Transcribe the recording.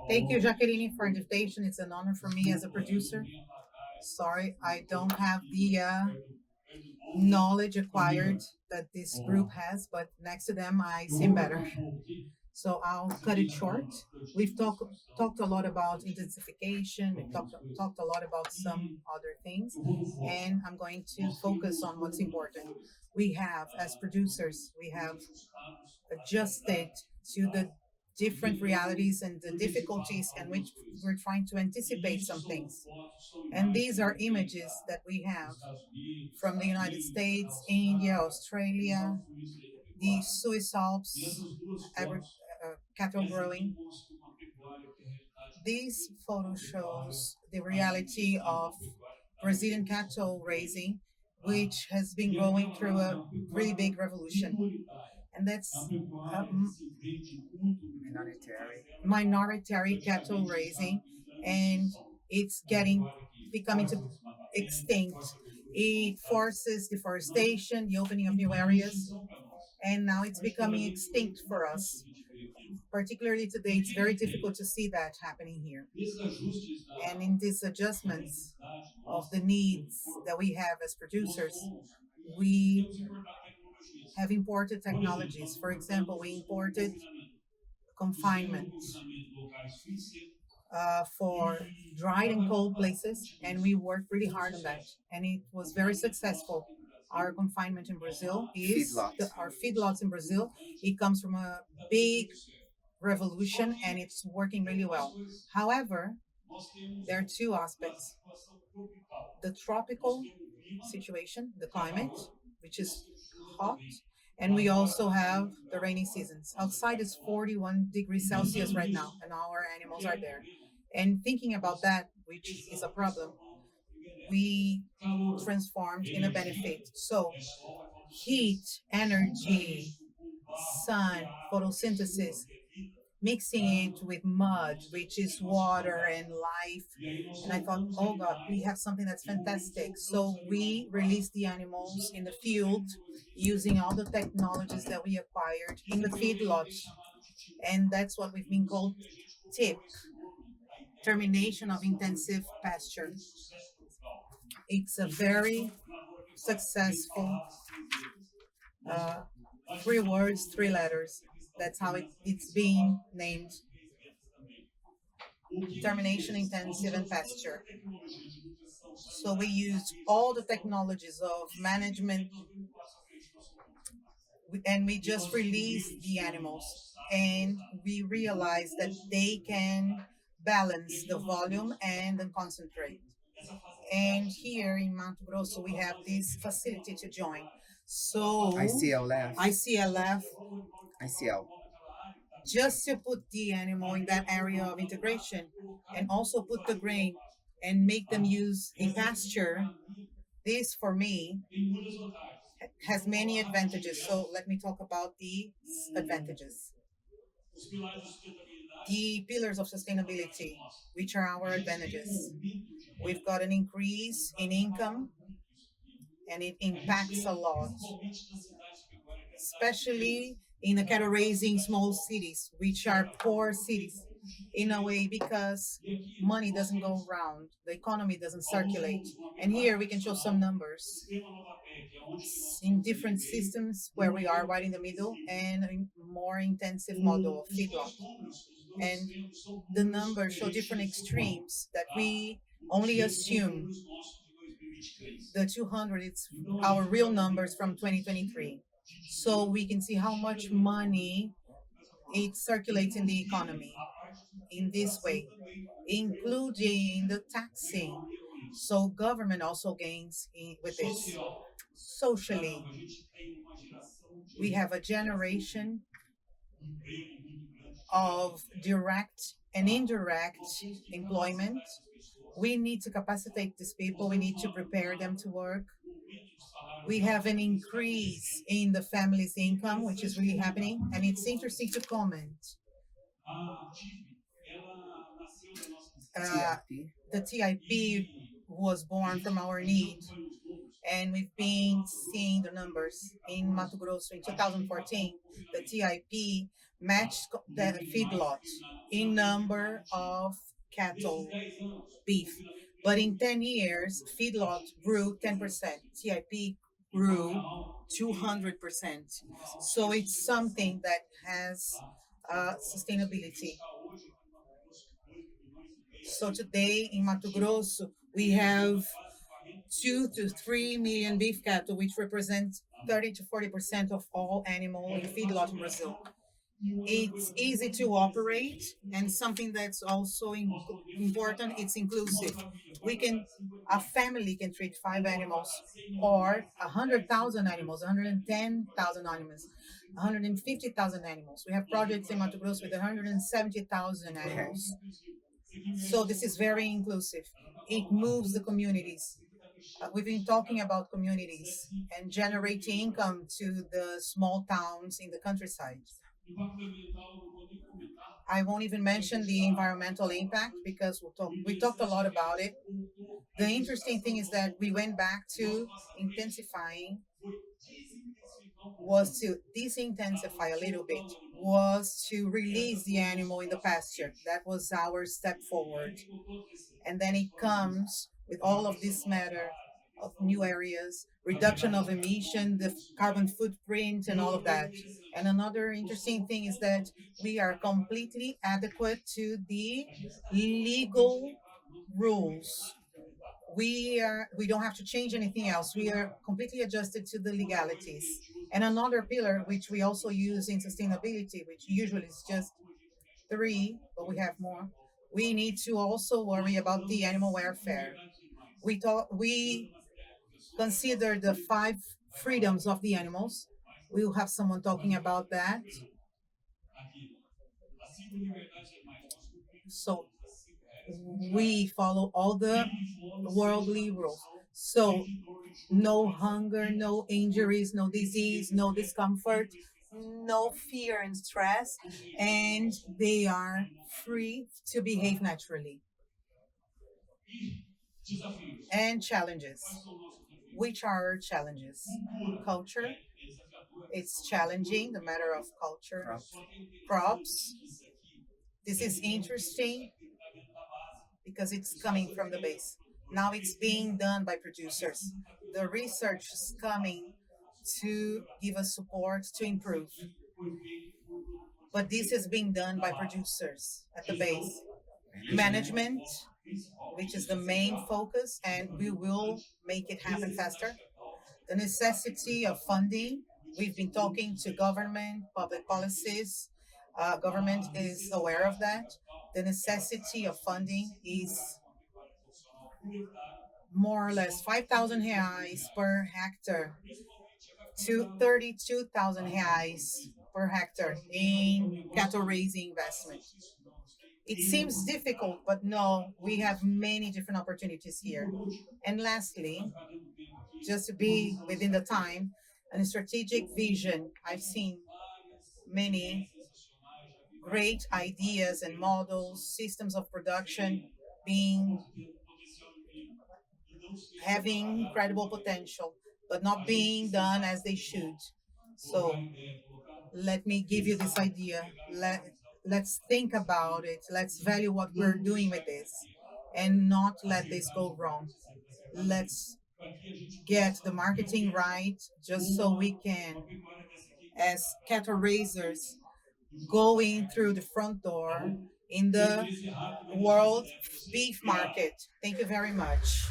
Thank you, Jacqueline, for invitation. It's an honor for me as a producer. Sorry, I don't have the knowledge acquired that this group has, but next to them, I seem better. So I'll cut it short. We've talked a lot about intensification. We've talked a lot about some other things, and I'm going to focus on what's important. We have, as producers, we have adjusted to the different realities and the difficulties in which we're trying to anticipate some things. And these are images that we have from the United States, India, Australia, the Swiss Alps, cattle growing. This photo shows the reality of Brazilian cattle raising, which has been going through a really big revolution. And that's minoritary cattle raising, and it's becoming to extinct. It forces deforestation, the opening of new areas, and now it's becoming extinct for us. Particularly today, it's very difficult to see that happening here. And in these adjustments of the needs that we have as producers, we have imported technologies. For example, we imported confinement for dry and cold places, and we worked really hard on that, and it was very successful. Our confinement in Brazil is our feedlots in Brazil. It comes from a big revolution, and it's working really well. However, there are two aspects: the tropical situation, the climate, which is hot, and we also have the rainy seasons. Outside is 41 degrees Celsius right now, and our animals are there. And thinking about that, which is a problem, we transformed in a benefit. So, heat, energy, sun, photosynthesis, mixing it with mud, which is water and life. And I thought, oh God, we have something that's fantastic. So we released the animals in the field using all the technologies that we acquired in the feedlot. And that's what we've been called TIP, termination of intensive pasture. It's a very successful, uh, three words, three letters. That's how it's being named. Termination, intensive, and pasture. So we used all the technologies of management, and we just released the animals, and we realized that they can balance the volume and the concentrate. And here in Mato Grosso, we have this facility to join. So ICLF. ICLF, ICL. just to put the animal in that area of integration and also put the grain and make them use a pasture. This for me has many advantages. So let me talk about the advantages. The pillars of sustainability, which are our advantages. We've got an increase in income, and it impacts a lot, especially in the cattle raising small cities, which are poor cities in a way because money doesn't go around, the economy doesn't circulate. And here we can show some numbers in different systems where we are right in the middle and a more intensive model of feedlot. And the numbers show different extremes that we only assume. The 200, it's our real numbers from 2023. So we can see how much money it circulates in the economy in this way, including the taxing. So government also gains with this. Socially, we have a generation of direct and indirect employment. We need to capacitate these people. We need to prepare them to work. We have an increase in the family's income, which is really happening. And it's interesting to comment. The TIP was born from our need, and we've been seeing the numbers in Mato Grosso in 2014. The TIP matched the feedlot in number of cattle, beef. But in 10 years, feedlot grew 10%, TIP grew 200%. So it's something that has sustainability. So today in Mato Grosso, we have 2 to 3 million beef cattle, which represents 30 to 40% of all animal in feedlot in Brazil. It's easy to operate, and something that's also important, it's inclusive. We can, a family can treat 5 animals or 100,000 animals, 110,000 animals, 150,000 animals. We have projects in Mato Grosso with 170,000 animals. So this is very inclusive. It moves the communities. We've been talking about communities and generating income to the small towns in the countryside. I won't even mention the environmental impact because we talked a lot about it. The interesting thing is that we went back to intensifying, was to disintensify a little bit, was to release the animal in the pasture. That was our step forward. And then it comes with all of this matter of new areas, reduction of emission, the carbon footprint, and all of that. And another interesting thing is that we are completely adequate to the legal rules. We don't have to change anything else. We are completely adjusted to the legalities. And another pillar which we also use in sustainability, which usually is just three, but we have more. We need to also worry about the animal welfare. We consider the five freedoms of the animals. We will have someone talking about that. So we follow all the worldly rules. So no hunger, no injuries, no disease, no discomfort, no fear and stress, and they are free to behave naturally. And challenges. Which are our challenges? Culture. It's challenging, the matter of culture. Crops. This is interesting because it's coming from the base. Now it's being done by producers. The research is coming to give us support to improve. But this is being done by producers at the base. Management, which is the main focus, and we will make it happen faster. The necessity of funding. We've been talking to government, public policies. Government is aware of that. The necessity of funding is more or less 5,000 reais per hectare to 32,000 reais per hectare in cattle raising investment. It seems difficult, but no, we have many different opportunities here. And lastly, just to be within the time, and strategic vision. I've seen many great ideas and models, systems of production being having incredible potential, but not being done as they should. So let me give you this idea. Let's think about it. Let's value what we're doing with this and not let this go wrong. Let's get the marketing right just so we can, as cattle raisers, going through the front door in the world beef market. Thank you very much.